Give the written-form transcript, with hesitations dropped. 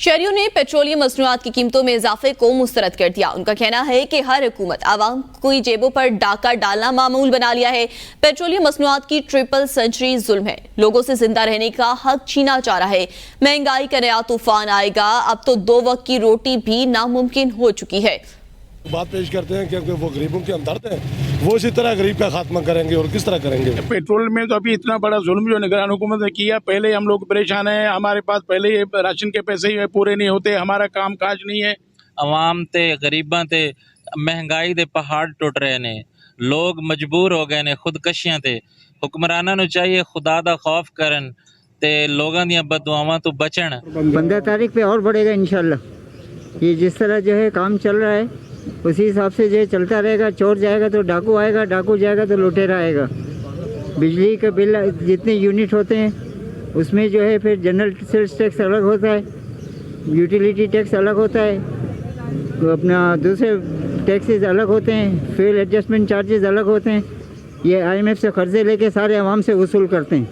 शहरियों ने पेट्रोलियम मसनूआत की कीमतों में इजाफे को मुस्तरद कर दिया। उनका कहना है कि हर हुकूमत आवाम की जेबों पर डाका डालना मामूल बना लिया है। पेट्रोलियम मसनूआत की ट्रिपल सेंचुरी जुल्म है, लोगों से जिंदा रहने का हक छीना जा रहा है। महंगाई का नया तूफान आएगा, अब तो 2 वक्त की रोटी भी नामुमकिन हो चुकी है। बात पेश करते हैं क्योंकि वो गरीबों के हमदर्द हैं, वो इसी तरह गरीब का खात्मा करेंगे और किस तरह करेंगे। पेट्रोल में तो अभी इतना बड़ा जुल्म जो निगरान हुकूमत ने किया, पहले हम लोग परेशान हैं, हमारे पास पहले ही राशन के पैसे ही पूरे नहीं होते, हमारा काम काज नहीं है। अवाम ते गरीबां ते महंगाई दे पहाड़ टुट रहे ने, लोग मजबूर हो गए ने खुदकशियां ते। हुक्मरानां नूं चाहिए खुदा दा खौफ करन ते लोगां दियां बददुआवां तो बचन। 15 तारीख पे और बढ़ेगा इंशाल्लाह। ये जिस तरह जो है काम चल रहा है उसी हिसाब से जो है चलता रहेगा। चोर जाएगा तो डाकू आएगा, डाकू जाएगा तो लुटेरा आएगा। बिजली का बिल जितने यूनिट होते हैं उसमें जो है फिर जनरल सेल्स टैक्स अलग होता है, यूटिलिटी टैक्स अलग होता है, तो अपना दूसरे टैक्सेस अलग होते हैं, फ्यूल एडजस्टमेंट चार्जेस अलग होते हैं। ये IMF से कर्जे लेके सारे आवाम से वसूल करते हैं।